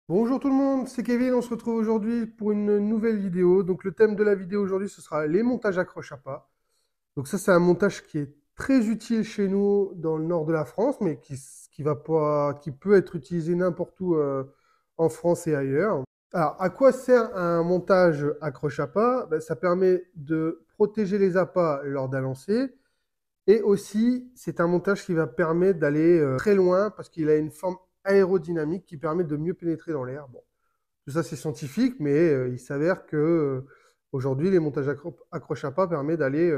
Bonjour tout le monde, c'est Kevin, on se retrouve aujourd'hui pour une nouvelle vidéo. Donc le thème de la vidéo aujourd'hui, ce sera les montages accroche à pas. Donc ça, c'est un montage qui est très utile chez nous dans le nord de la France, mais qui peut être utilisé n'importe où en France et ailleurs. Alors, à quoi sert un montage accroche à pas? Ben, ça permet de protéger les appâts lors d'un lancer. Et aussi, c'est un montage qui va permettre d'aller très loin parce qu'il a une forme aérodynamique qui permet de mieux pénétrer dans l'air. Bon, tout ça, c'est scientifique, mais il s'avère que aujourd'hui, les montages accroche à pas permettent d'aller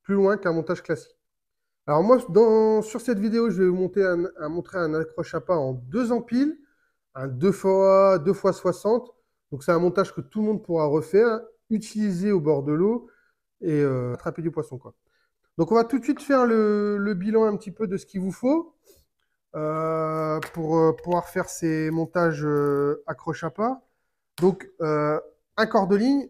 plus loin qu'un montage classique. Alors moi, sur cette vidéo, je vais vous montrer un accroche à pas en deux empiles, un 2 x 60. Donc c'est un montage que tout le monde pourra refaire, utiliser au bord de l'eau et attraper du poisson, quoi. Donc on va tout de suite faire le bilan un petit peu de ce qu'il vous faut pour pouvoir faire ces montages accroche à pas. Donc un corps de ligne.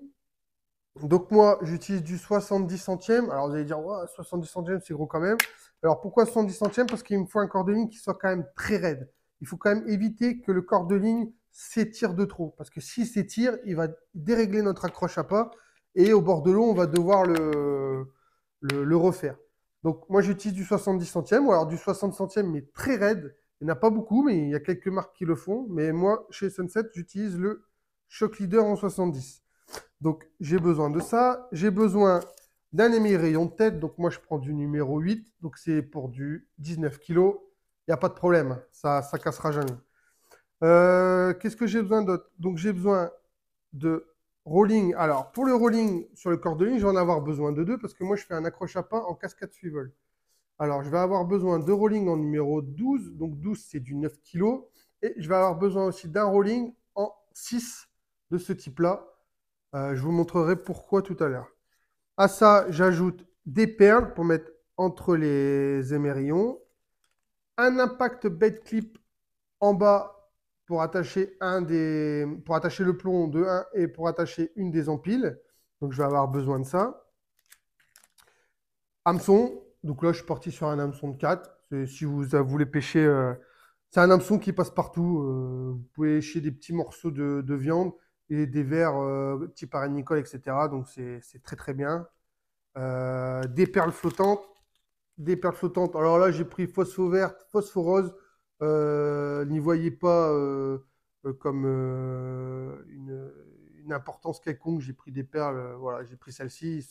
Donc moi j'utilise du 70 centièmes. Alors vous allez dire ouais, 70 centièmes c'est gros quand même. Alors pourquoi 70 centièmes? Parce qu'il me faut un corps de ligne qui soit quand même très raide. Il faut quand même éviter que le corps de ligne s'étire de trop. Parce que s'il s'étire, il va dérégler notre accroche à pas. Et au bord de l'eau, on va devoir le refaire. Donc moi j'utilise du 70 centièmes ou alors du 60 centièmes mais très raide. Il n'y en a pas beaucoup, mais il y a quelques marques qui le font. Mais moi, chez Sunset, j'utilise le Shock Leader en 70. Donc j'ai besoin de ça. J'ai besoin d'un émerillon de tête. Donc moi je prends du numéro 8. Donc c'est pour du 19 kg. Il n'y a pas de problème. Ça ne cassera jamais. Qu'est-ce que j'ai besoin d'autre? Donc j'ai besoin de rolling. Alors pour le rolling sur le corps de ligne, je vais en avoir besoin de deux parce que moi je fais un accroche à pas en cascade swivel. Alors je vais avoir besoin de rolling en numéro 12. Donc 12 c'est du 9 kg. Et je vais avoir besoin aussi d'un rolling en 6 de ce type-là. Je vous montrerai pourquoi tout à l'heure. À ça, j'ajoute des perles pour mettre entre les émerillons, un impact bait clip en bas pour attacher le plomb de 1 et pour attacher une des empiles. Donc je vais avoir besoin de ça. Hameçon. Donc là, je suis parti sur un hameçon de 4. Si vous voulez pêcher, c'est un hameçon qui passe partout. Vous pouvez pêcher des petits morceaux de viande et des vers type arène Nicole, etc. Donc c'est très très bien. Des perles flottantes. Des perles flottantes. Alors là, j'ai pris phospho verte, phospho rose. N'y voyez pas comme une importance quelconque. J'ai pris des perles. Voilà, j'ai pris celle-ci.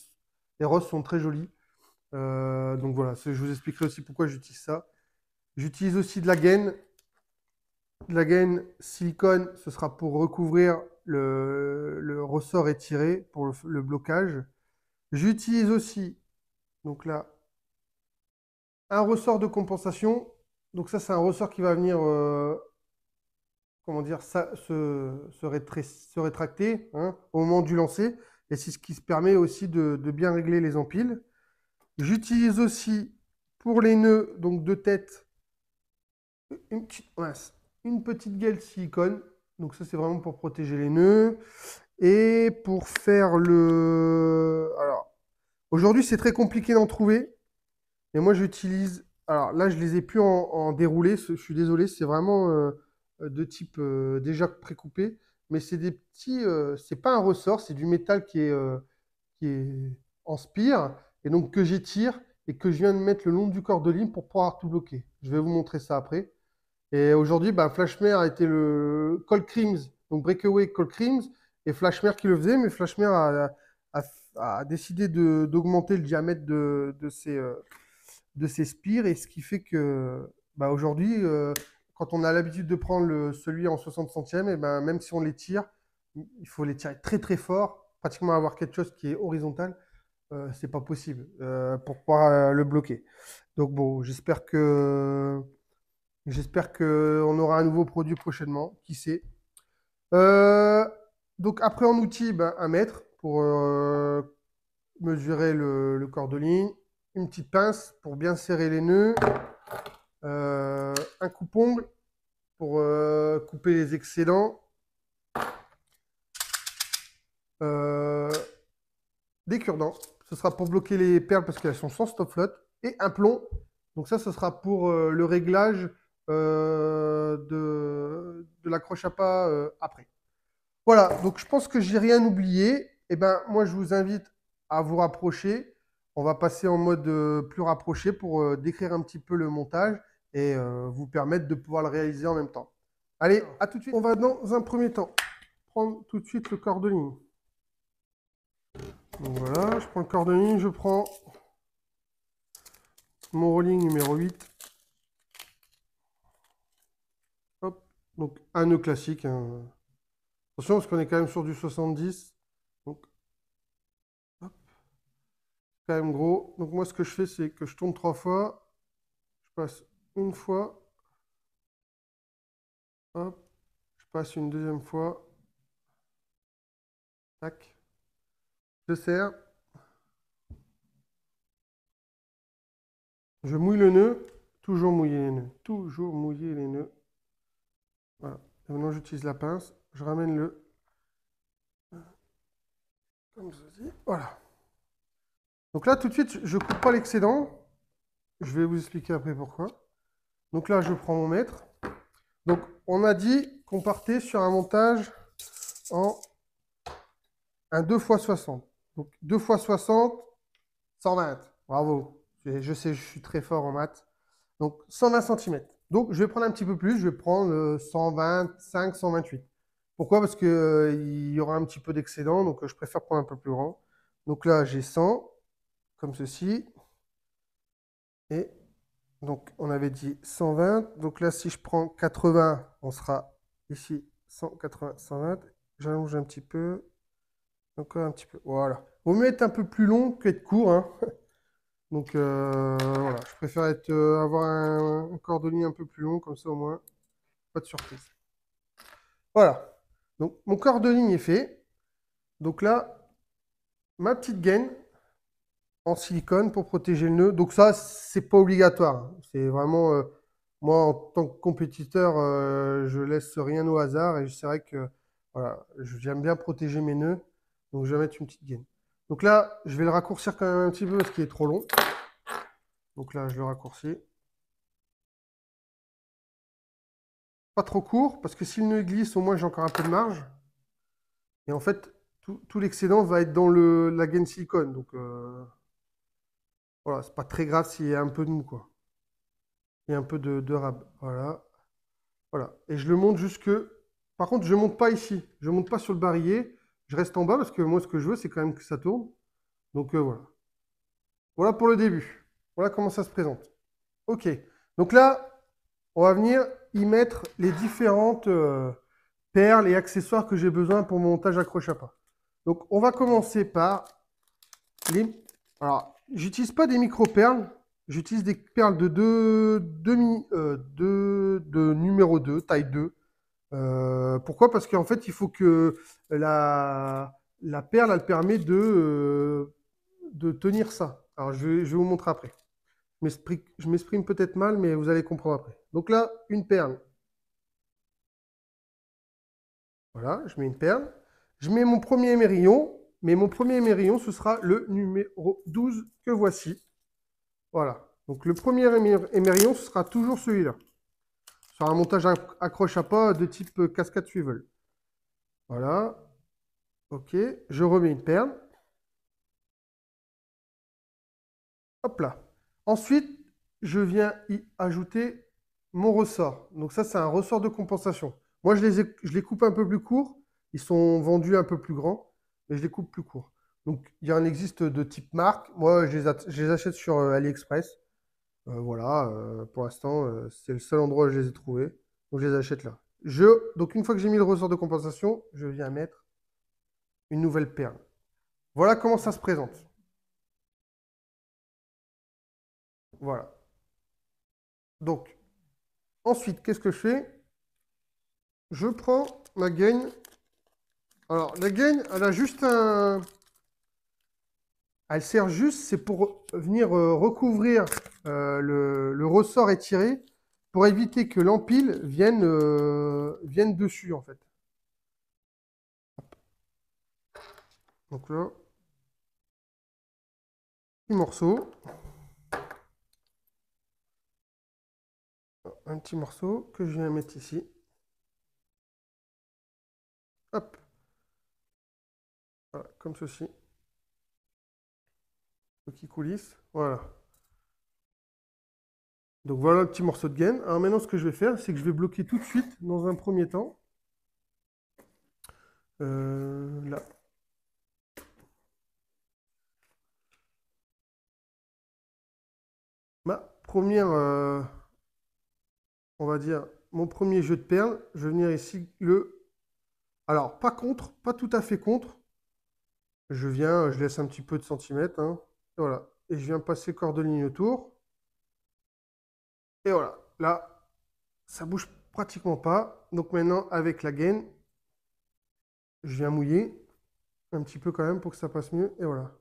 Les roses sont très jolies. Donc voilà, je vous expliquerai aussi pourquoi j'utilise ça. J'utilise aussi de la gaine. De la gaine silicone, ce sera pour recouvrir le ressort étiré pour le blocage. J'utilise aussi, donc là, un ressort de compensation. Donc ça, c'est un ressort qui va venir, comment dire, se rétracter hein, au moment du lancer. Et c'est ce qui se permet aussi de bien régler les empiles. J'utilise aussi pour les nœuds, donc de tête, une petite gaile silicone. Donc ça, c'est vraiment pour protéger les nœuds. Et pour faire le... Alors, aujourd'hui, c'est très compliqué d'en trouver. Et moi, j'utilise... Alors là, je les ai plus en déroulé. Je suis désolé, c'est vraiment de type déjà précoupé. Mais c'est des petits... c'est pas un ressort, c'est du métal qui est en spire. Et donc que j'étire et que je viens de mettre le long du corps de ligne pour pouvoir tout bloquer. Je vais vous montrer ça après. Et aujourd'hui, bah, Flashmare a été le Cold Creams, donc Breakaway Cold Creams, et Flashmare qui le faisait, mais Flashmare a décidé d'augmenter le diamètre de ses spires, et ce qui fait que bah, aujourd'hui, quand on a l'habitude de prendre celui en 60 centièmes, et ben, même si on les tire, il faut les tirer très très fort, pratiquement avoir quelque chose qui est horizontal, c'est pas possible pour pouvoir le bloquer. Donc bon, j'espère qu'on aura un nouveau produit prochainement, qui sait. Euh, donc après en outil, ben, un mètre pour mesurer le corps de ligne, une petite pince pour bien serrer les nœuds, un coupe-ongle pour couper les excédents, des cure-dents, ce sera pour bloquer les perles parce qu'elles sont sans stop-flotte, et un plomb, donc ça ce sera pour le réglage de l'accroche à pas après. Voilà, donc je pense que j'ai rien oublié. Et ben moi je vous invite à vous rapprocher. On va passer en mode plus rapproché pour décrire un petit peu le montage et vous permettre de pouvoir le réaliser en même temps. Allez, à tout de suite. On va dans un premier temps prendre tout de suite le corps de ligne. Donc voilà, je prends le corps de ligne, je prends mon rolling numéro 8. Hop, donc un nœud classique, hein. Attention parce qu'on est quand même sur du 70. Donc, hop, quand même gros. Donc moi ce que je fais c'est que je tourne 3 fois. Je passe une fois. Hop, je passe une deuxième fois. Tac. Je serre. Je mouille le nœud. Toujours mouiller les nœuds. Toujours mouiller les nœuds. Voilà. Et maintenant j'utilise la pince. Je ramène le comme ceci. Voilà. Donc là tout de suite je coupe pas l'excédent. Je vais vous expliquer après pourquoi. Donc là je prends mon mètre. Donc on a dit qu'on partait sur un montage en un 2x60. Donc 2x60, 120. Bravo. Je sais, je suis très fort en maths. Donc 120 cm. Donc je vais prendre un petit peu plus, je vais prendre 125, 128. Pourquoi? Parce qu'il y aura un petit peu d'excédent, donc je préfère prendre un peu plus grand. Donc là j'ai 100, comme ceci. Et donc on avait dit 120. Donc là si je prends 80, on sera ici 180, 120. J'allonge un petit peu. Encore un petit peu. Voilà. Vaut mieux être un peu plus long qu'être court, hein. Donc voilà, je préfère avoir un cordonnier un peu plus long, comme ça au moins, pas de surprise. Voilà. Donc mon corps de ligne est fait. Donc là, ma petite gaine en silicone pour protéger le nœud. Donc ça, c'est pas obligatoire, hein. C'est vraiment, moi en tant que compétiteur, je laisse rien au hasard et c'est vrai que voilà, j'aime bien protéger mes nœuds. Donc je vais mettre une petite gaine. Donc là, je vais le raccourcir quand même un petit peu parce qu'il est trop long. Donc là, je le raccourcis. Pas trop court, parce que si le nœud glisse, au moins j'ai encore un peu de marge. Et en fait, tout l'excédent va être dans la gaine silicone. Donc voilà, c'est pas très grave s'il y a un peu de mou, quoi. Il y a un peu de rab. Voilà. Voilà. Et je le monte jusque. Par contre, je ne monte pas ici. Je ne monte pas sur le barillet. Je reste en bas parce que moi, ce que je veux, c'est quand même que ça tourne. Donc voilà. Voilà pour le début. Voilà comment ça se présente. Ok. Donc là, on va venir y mettre les différentes perles et accessoires que j'ai besoin pour mon montage accroche à pas. Donc on va commencer par les... Alors, j'utilise pas des micro-perles, j'utilise des perles de numéro 2, taille 2. Pourquoi? Parce qu'en fait, il faut que la perle, elle permet de tenir ça. Alors, je vais vous montrer après. Je m'exprime peut-être mal, mais vous allez comprendre après. Donc là, une perle. Voilà, je mets une perle. Je mets mon premier émerillon, mais mon premier émerillon, ce sera le numéro 12 que voici. Voilà. Donc le premier émerillon, ce sera toujours celui-là. Sur un montage accroche à pas de type cascade swivel. Voilà. Ok. Je remets une perle. Hop là. Ensuite, je viens y ajouter mon ressort. Donc ça, c'est un ressort de compensation. Moi, je les coupe un peu plus courts. Ils sont vendus un peu plus grands, mais je les coupe plus courts. Donc, il y en existe de type marque. Moi, je les achète sur AliExpress. Voilà, pour l'instant, c'est le seul endroit où je les ai trouvés. Donc, je les achète là. Donc, une fois que j'ai mis le ressort de compensation, je viens mettre une nouvelle perle. Voilà comment ça se présente. Voilà. Donc, ensuite, qu'est-ce que je fais? Je prends ma gaine Alors, la gaine, elle a juste un... Elle sert juste, c'est pour venir recouvrir le ressort étiré pour éviter que l'empile vienne dessus, en fait. Donc là, petit morceau. Un petit morceau que je viens mettre ici. Hop. Voilà, comme ceci. Qui coulisse. Voilà. Donc voilà le petit morceau de gaine. Alors maintenant, ce que je vais faire, c'est que je vais bloquer tout de suite, dans un premier temps. Là. Ma première, on va dire, mon premier jeu de perles, je vais venir ici Alors, pas contre, pas tout à fait contre. Je viens, je laisse un petit peu de centimètres, hein. Et voilà. Et je viens passer corps de ligne autour. Et voilà. Là, ça bouge pratiquement pas. Donc maintenant, avec la gaine, je viens mouiller un petit peu quand même pour que ça passe mieux. Et voilà.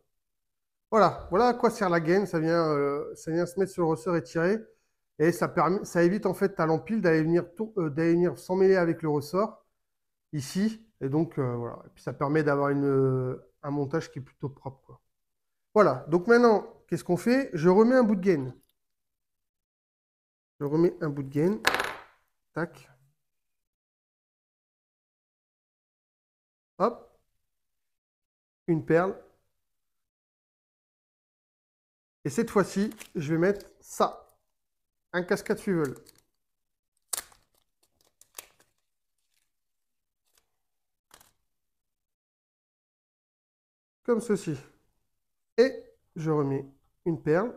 Voilà à quoi sert la gaine. Ça vient se mettre sur le ressort étiré. Et ça évite en fait à l'empile d'aller venir s'emmêler avec le ressort ici. Et donc voilà. Et puis ça permet d'avoir un montage qui est plutôt propre, quoi. Voilà. Donc maintenant, qu'est-ce qu'on fait? Je remets un bout de gaine. Je remets un bout de gaine. Tac. Hop. Une perle. Et cette fois-ci, je vais mettre ça. Un cascade swivel. Comme ceci. Et je remets une perle.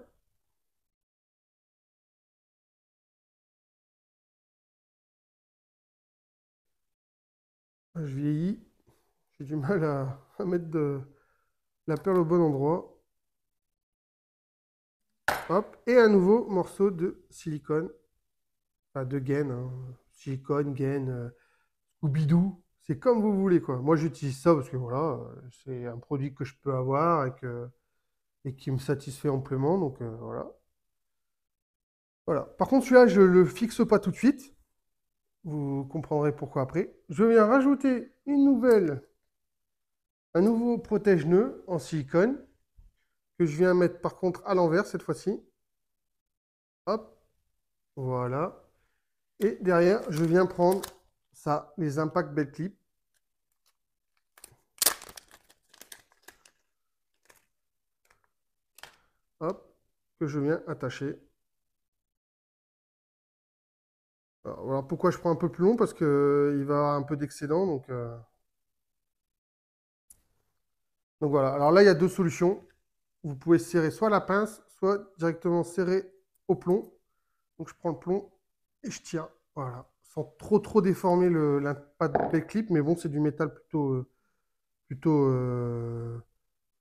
Je vieillis. J'ai du mal à mettre la perle au bon endroit. Hop. Et un nouveau morceau de silicone. Enfin, de gaine, hein. Silicone, gaine, Scooby-Doo. C'est comme vous voulez, quoi. Moi, j'utilise ça parce que voilà, c'est un produit que je peux avoir et qui me satisfait amplement. Donc voilà. Voilà. Par contre, celui-là, je ne le fixe pas tout de suite. Vous comprendrez pourquoi après. Je viens rajouter un nouveau protège-nœud en silicone que je viens mettre par contre à l'envers cette fois-ci. Hop, voilà. Et derrière, je viens prendre ça, les Impact Belt Clip. Hop, que je viens attacher. Alors, voilà pourquoi je prends un peu plus long, parce qu'il va y avoir un peu d'excédent. Donc voilà, alors là, il y a deux solutions. Vous pouvez serrer soit à la pince, soit directement serrer au plomb. Donc je prends le plomb et je tire. Voilà, sans trop déformer l'impact belt clip, mais bon, c'est du métal plutôt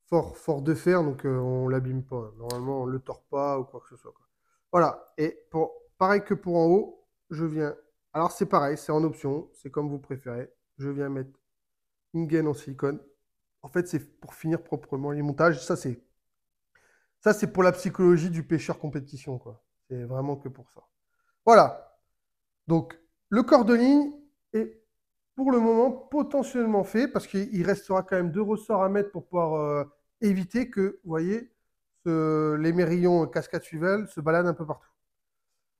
fort de fer, donc on l'abîme pas. Normalement, on le tord pas ou quoi que ce soit, quoi. Voilà, et pareil que pour en haut, je viens. Alors c'est pareil, c'est en option, c'est comme vous préférez. Je viens mettre une gaine en silicone. En fait, c'est pour finir proprement les montages. Ça, c'est pour la psychologie du pêcheur compétition, quoi. C'est vraiment que pour ça. Voilà. Donc, le corps de ligne est pour le moment potentiellement fait parce qu'il restera quand même deux ressorts à mettre pour pouvoir éviter que, vous voyez, les mérillons cascade suivelle se baladent un peu partout.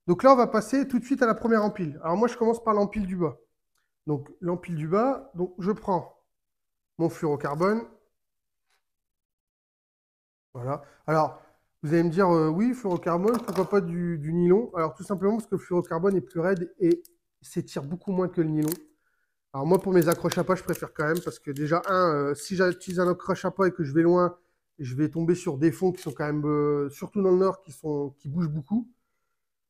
Donc là, on va passer tout de suite à la première empile. Alors moi, je commence par l'empile du bas. Donc l'empile du bas, donc je prends mon fluorocarbone. Voilà. Alors, vous allez me dire, oui, fluorocarbone, pourquoi pas du nylon? Alors tout simplement parce que le fluorocarbone est plus raide et s'étire beaucoup moins que le nylon. Alors moi, pour mes accroches à pas, je préfère quand même parce que déjà, si j'utilise un accroche à pas et que je vais loin, je vais tomber sur des fonds qui sont quand même, surtout dans le nord, qui bougent beaucoup.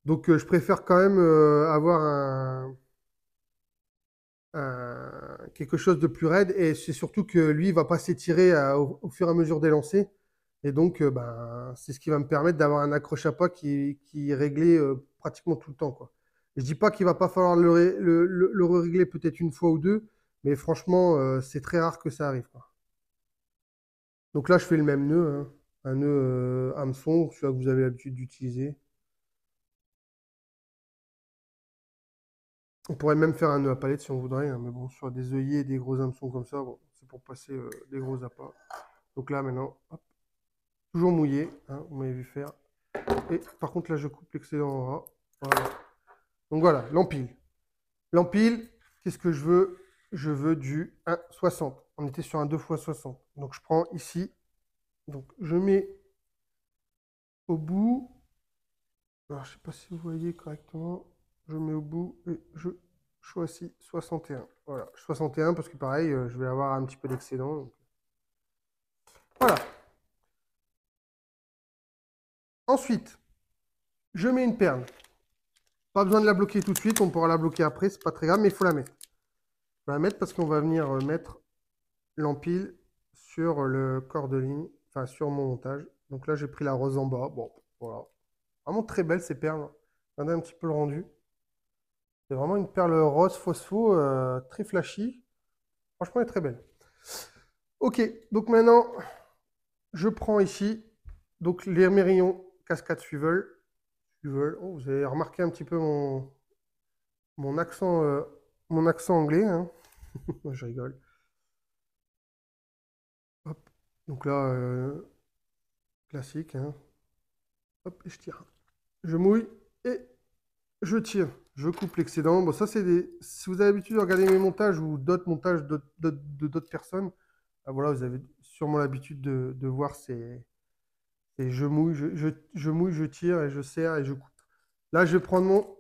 Donc je préfère quand même avoir quelque chose de plus raide et c'est surtout que lui, il va pas s'étirer au fur et à mesure des lancers. Et donc, ben, c'est ce qui va me permettre d'avoir un accroche à pas qui est réglé pratiquement tout le temps, quoi. Je dis pas qu'il va pas falloir le régler peut-être une fois ou deux, Mais franchement, c'est très rare que ça arrive, quoi. Donc là, je fais le même nœud, hein. Un nœud hameçon, celui que vous avez l'habitude d'utiliser. On pourrait même faire un nœud à palette si on voudrait, hein, mais bon, sur des œillets et des gros hameçons comme ça, bon, c'est pour passer des gros appâts. Donc là, maintenant, hop, toujours mouillé, hein, vous m'avez vu faire. Et par contre, là, je coupe l'excédent en ras. Voilà. Donc voilà, l'empile. L'empile, qu'est-ce que je veux? Je veux du 1,60. On était sur un 2 fois 60. Donc je prends ici. Donc je mets au bout. Alors je ne sais pas si vous voyez correctement. Je mets au bout et je choisis 61. Voilà, 61 parce que pareil, je vais avoir un petit peu d'excédent. Voilà. Ensuite, je mets une perle. Pas besoin de la bloquer tout de suite, on pourra la bloquer après, c'est pas très grave, mais il faut la mettre. Il faut la mettre parce qu'on va venir mettre l'empile sur le corps de ligne, enfin sur mon montage. Donc là, j'ai pris la rose en bas. Bon, voilà. Vraiment très belle ces perles. Regardez un petit peu le rendu. C'est vraiment une perle rose phospho, très flashy. Franchement, elle est très belle. Ok, donc maintenant, je prends ici donc les mes rayons cascade swivel. Oh, vous avez remarqué un petit peu mon mon accent anglais, hein. Je rigole. Hop. Donc là, classique, hein. Hop, et je tire. Je mouille et je tire. Je coupe l'excédent. Bon, ça, c'est des. Si vous avez l'habitude de regarder mes montages ou d'autres montages de d'autres personnes, ah, voilà, vous avez sûrement l'habitude de voir ces je mouille, je mouille, je tire et je serre et je coupe. Là, je vais prendre mon.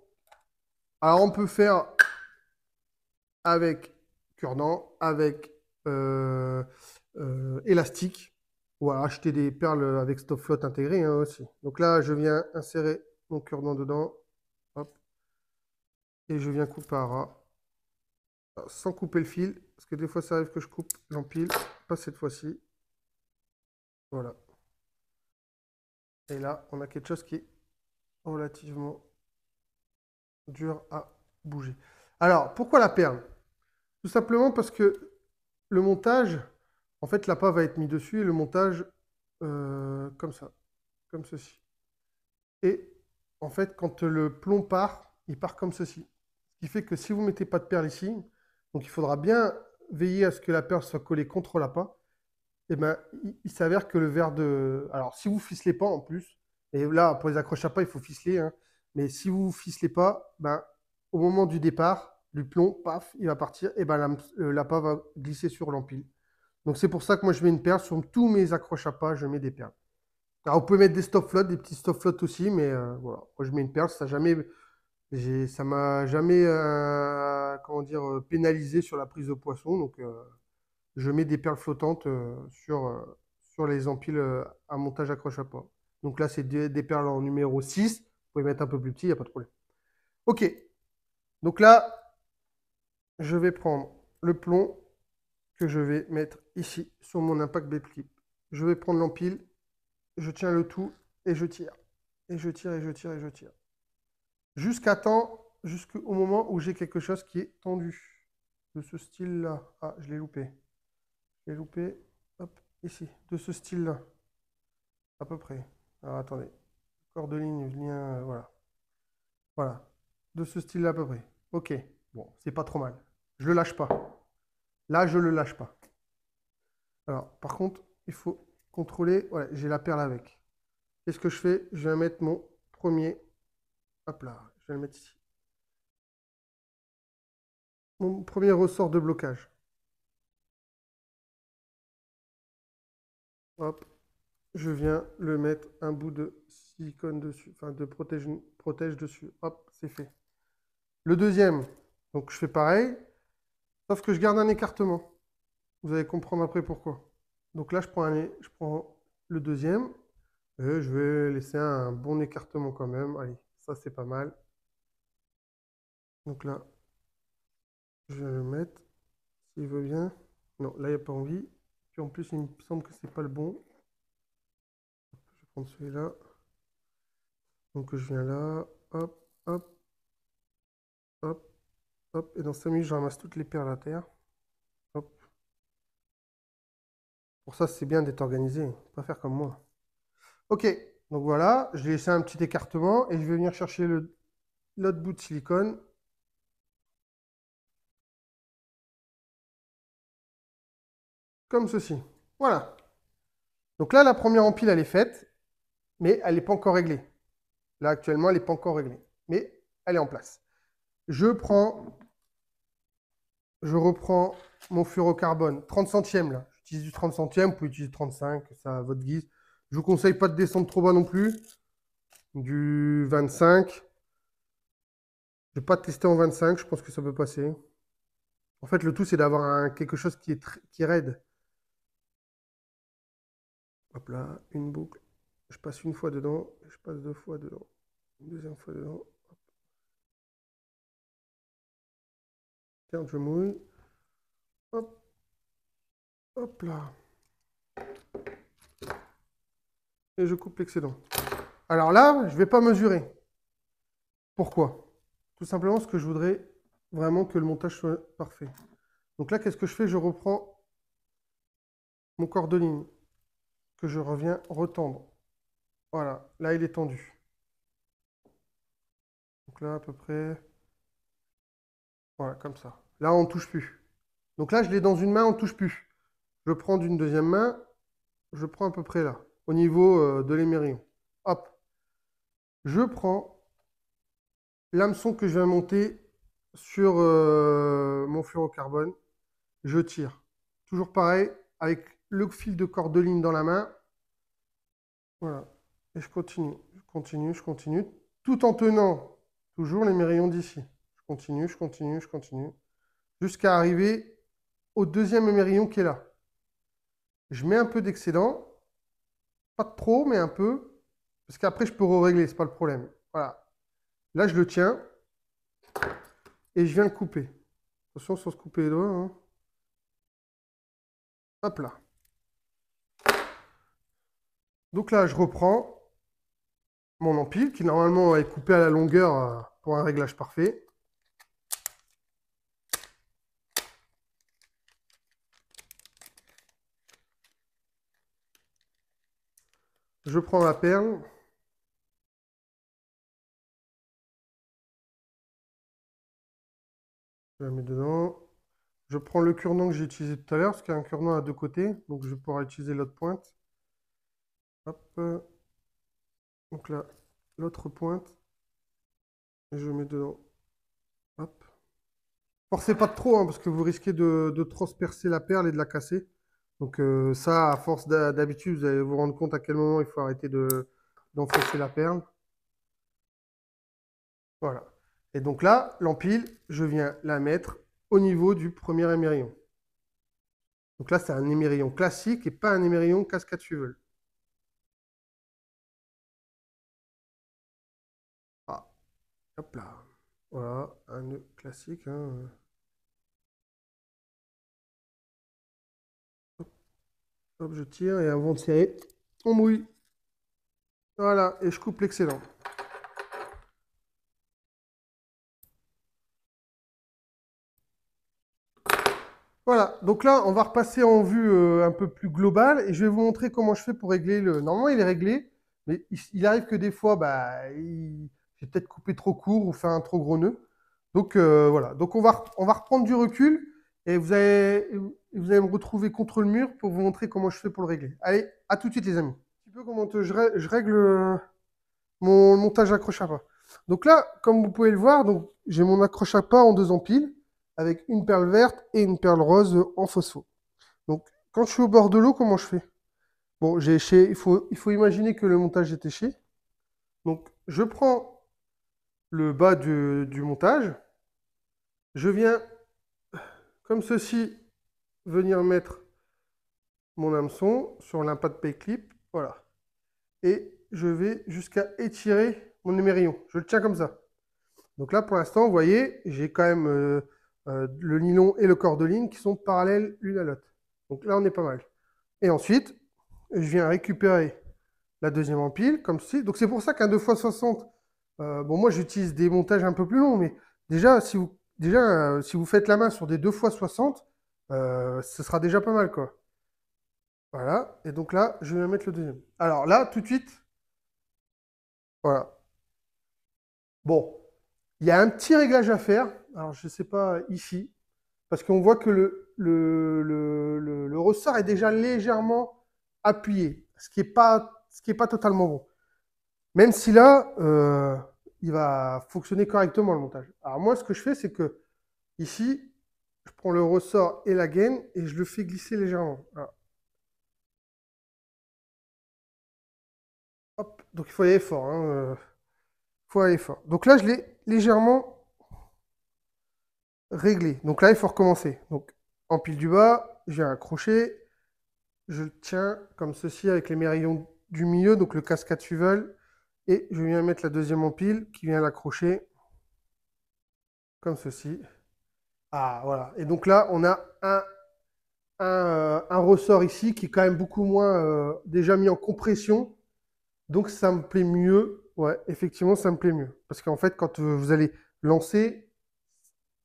Alors, on peut faire avec cure-dent, avec élastique, ou alors acheter des perles avec stop flotte intégré, hein, aussi. Donc là, je viens insérer mon cure-dent dedans, hop, et je viens couper à ras, sans couper le fil, parce que des fois ça arrive que je coupe l'empile, pas cette fois-ci. Voilà. Et là, on a quelque chose qui est relativement dur à bouger. Alors, pourquoi la perle? Tout simplement parce que le montage, en fait, l'appât va être mis dessus et le montage, comme ça, comme ceci. Et en fait, quand le plomb part, il part comme ceci. Ce qui fait que si vous ne mettez pas de perle ici, donc il faudra bien veiller à ce que la perle soit collée contre l'appât, et ben, il s'avère que le verre de... Alors, si vous ficelez pas en plus, et là, pour les accroches à pas, il faut ficeler, hein, mais si vous ficelez pas, ben, au moment du départ, du plomb, paf, il va partir, et ben, l'appât va glisser sur l'empile. Donc, c'est pour ça que moi, je mets une perle. Sur tous mes accroches à pas, je mets des perles. Alors, vous pouvez mettre des stop flottes, des petits stop flottes aussi, mais voilà. Moi, je mets une perle, ça m'a jamais, comment dire, pénalisé sur la prise de poisson. Donc, je mets des perles flottantes sur les empiles à montage accroche à pas. Donc là, c'est des perles en numéro 6. Vous pouvez mettre un peu plus petit, il n'y a pas de problème. Ok. Donc là, je vais prendre le plomb que je vais mettre ici sur mon impact bait clip. Je vais prendre l'empile, je tiens le tout et je tire. Et je tire et je tire et je tire. Jusqu'au moment où j'ai quelque chose qui est tendu. De ce style-là. Ah, je l'ai loupé. Je l'ai loupé. Hop, ici. De ce style-là. À peu près. Alors attendez. Corps de ligne, lien, voilà. Voilà. De ce style-là à peu près. Ok. Bon, c'est pas trop mal. Je le lâche pas. Là, je le lâche pas. Alors, par contre, il faut contrôler. Voilà, j'ai la perle avec. Qu'est-ce que je fais? Je vais mettre mon premier. Hop là. Je vais le mettre ici. Mon premier ressort de blocage. Hop. Je viens le mettre un bout de silicone dessus. Enfin, de protège dessus. Hop, c'est fait. Le deuxième. Donc, je fais pareil. Sauf que je garde un écartement. Vous allez comprendre après pourquoi. Donc là, je prends le deuxième. Et je vais laisser un bon écartement quand même. Allez, ça c'est pas mal. Donc là, je vais le mettre, s'il veut bien. Non, là, il n'y a pas envie. Puis en plus, il me semble que c'est pas le bon. Je vais prendre celui-là. Donc je viens là. Hop, hop, hop, hop. Et dans 5 minutes, je ramasse toutes les perles à terre. Pour ça, c'est bien d'être organisé. Pas faire comme moi. Ok, donc voilà, je l'ai laissé un petit écartement et je vais venir chercher l'autre bout de silicone. Comme ceci. Voilà. Donc là, la première empile, elle est faite, mais elle n'est pas encore réglée. Là, actuellement, elle n'est pas encore réglée. Mais elle est en place. Je reprends mon fluorocarbone. 30 centièmes, là. J'utilise du 30 centièmes. Vous pouvez utiliser 35, ça à votre guise. Je vous conseille pas de descendre trop bas non plus. Du 25. Je vais pas tester en 25. Je pense que ça peut passer. En fait, le tout, c'est d'avoir quelque chose qui est raide. Hop là, une boucle. Je passe une fois dedans. Je passe deux fois dedans. Une deuxième fois dedans. Tiens, je mouille. Hop, hop là. Et je coupe l'excédent. Alors là, je ne vais pas mesurer. Pourquoi? Tout simplement parce que je voudrais vraiment que le montage soit parfait. Donc là, qu'est-ce que je fais? Je reprends mon corps de ligne que je reviens retendre. Voilà, là, il est tendu. Donc là, à peu près, voilà, comme ça. Là, on ne touche plus. Donc là, je l'ai dans une main, on ne touche plus. Je prends d'une deuxième main, je prends à peu près là, au niveau de l'émerillon. Hop, je prends l'hameçon que je viens monter sur mon fluorocarbone, je tire. Toujours pareil, avec le fil de cordeline dans la main. Voilà. Et je continue, je continue, je continue, tout en tenant toujours l'émerillon d'ici. Je continue, je continue, je continue, jusqu'à arriver au deuxième émerillon qui est là. Je mets un peu d'excédent, pas trop, mais un peu, parce qu'après je peux régler, c'est pas le problème. Voilà. Là, je le tiens et je viens le couper. Attention sans se couper les doigts, hein. Hop là. Donc là, je reprends mon empile qui normalement est coupé à la longueur pour un réglage parfait. Je prends ma perle. Je la mets dedans. Je prends le cure-dent que j'ai utilisé tout à l'heure, parce qu'il y a un cure-dent à deux côtés, donc je pourrai utiliser l'autre pointe. Hop. Donc là, l'autre pointe. Et je mets dedans. Hop. Forcez pas trop, hein, parce que vous risquez de transpercer la perle et de la casser. Donc ça, à force d'habitude, vous allez vous rendre compte à quel moment il faut arrêter d'enfoncer la perle. Voilà. Et donc là, l'empile, je viens la mettre au niveau du premier émerillon. Donc là, c'est un émerillon classique et pas un émerillon cascade fuvel. Ah, hop là. Voilà, un nœud classique, hein. Hop, je tire et avant de serrer, on mouille. Voilà, et je coupe l'excédent. Voilà, donc là, on va repasser en vue un peu plus globale et je vais vous montrer comment je fais pour régler le. Normalement, il est réglé, mais il arrive que des fois, bah, j'ai peut-être coupé trop court ou fait un trop gros nœud. Donc voilà, donc on va reprendre du recul et vous allez me retrouver contre le mur pour vous montrer comment je fais pour le régler. Allez, à tout de suite, les amis. Un petit peu comment je règle mon montage accroche à pas. Donc là, comme vous pouvez le voir, donc j'ai mon accroche à pas en deux empiles avec une perle verte et une perle rose en phospho. Donc quand je suis au bord de l'eau, comment je fais? Bon, il faut imaginer que le montage est éché. Donc je prends le bas du montage, je viens comme ceci venir mettre mon hameçon sur l'impact pay clip, voilà. Et je vais jusqu'à étirer mon émerillon. Je le tiens comme ça. Donc là, pour l'instant, vous voyez, j'ai quand même le nylon et le cordeline qui sont parallèles l'une à l'autre. Donc là, on est pas mal. Et ensuite, je viens récupérer la deuxième empile, comme ceci. Donc c'est pour ça qu'un 2x60, bon, moi j'utilise des montages un peu plus longs, mais déjà, si vous faites la main sur des 2x60, ce sera déjà pas mal, quoi. Voilà. Et donc là, je vais mettre le deuxième. Alors là, tout de suite, voilà. Bon, il y a un petit réglage à faire. Alors, je ne sais pas ici, parce qu'on voit que le ressort est déjà légèrement appuyé, ce qui est pas totalement bon. Même si là, il va fonctionner correctement le montage. Alors moi, ce que je fais, c'est que ici, je prends le ressort et la gaine et je le fais glisser légèrement. Voilà. Hop. Donc il faut y aller fort, hein, faut aller fort. Donc là, je l'ai légèrement réglé. Donc là, il faut recommencer. Donc en pile du bas, j'ai un crochet, je le tiens comme ceci avec les mérillons du milieu, donc le cascade swivel, et je viens mettre la deuxième empile qui vient l'accrocher comme ceci. Ah, voilà. Et donc là, on a un ressort ici qui est quand même beaucoup moins déjà mis en compression. Donc ça me plaît mieux. Ouais, effectivement, ça me plaît mieux. Parce qu'en fait, quand vous allez lancer,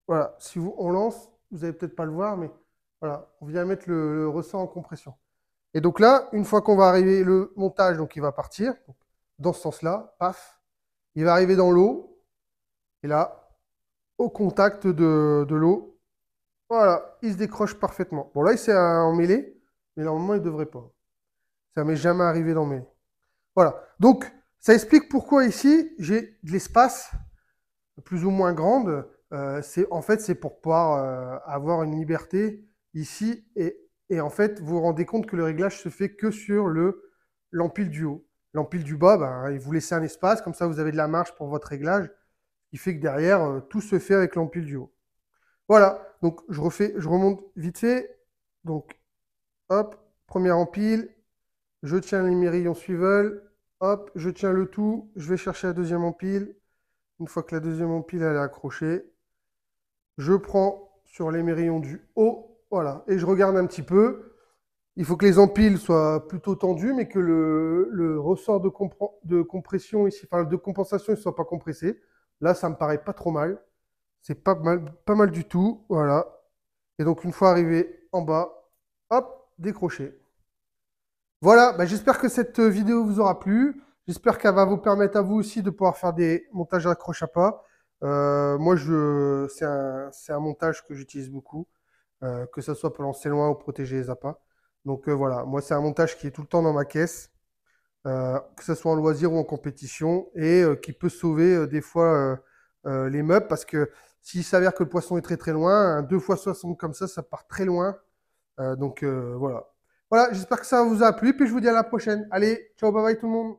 voilà, si on lance, vous n'allez peut-être pas le voir, mais voilà, on vient mettre le ressort en compression. Et donc là, une fois qu'on va arriver, le montage, donc il va partir, donc, dans ce sens-là, paf, il va arriver dans l'eau, et là, au contact de l'eau, voilà, il se décroche parfaitement. Bon, là, il s'est emmêlé, mais normalement, il ne devrait pas. Ça m'est jamais arrivé d'emmêler. Voilà. Donc, ça explique pourquoi ici, j'ai de l'espace plus ou moins grande. En fait, c'est pour pouvoir avoir une liberté ici. Et en fait, vous vous rendez compte que le réglage se fait que sur l'empile du haut. L'empile du bas, ben, vous laissez un espace, comme ça, vous avez de la marge pour votre réglage, qui fait que derrière, tout se fait avec l'empile du haut. Voilà, donc je remonte vite fait. Donc, hop, première empile, je tiens les mérillons swivel, hop, je tiens le tout, je vais chercher la deuxième empile. Une fois que la deuxième empile elle est accrochée, je prends sur les mérillons du haut, voilà, et je regarde un petit peu. Il faut que les empiles soient plutôt tendues, mais que le ressort de compression ici, enfin de compensation, ne soit pas compressé. Là, ça me paraît pas trop mal. C'est pas mal du tout. Voilà. Et donc, une fois arrivé en bas, hop, décroché. Voilà, bah, j'espère que cette vidéo vous aura plu. J'espère qu'elle va vous permettre à vous aussi de pouvoir faire des montages accroche à pas. Moi, c'est un montage que j'utilise beaucoup, que ce soit pour lancer loin ou protéger les appâts. Donc voilà, moi, c'est un montage qui est tout le temps dans ma caisse, que ce soit en loisir ou en compétition, et qui peut sauver des fois les meubles, parce que s'il s'avère que le poisson est très très loin, un 2x60 comme ça part très loin. Donc voilà. Voilà, j'espère que ça vous a plu, puis je vous dis à la prochaine. Allez, ciao, bye bye tout le monde.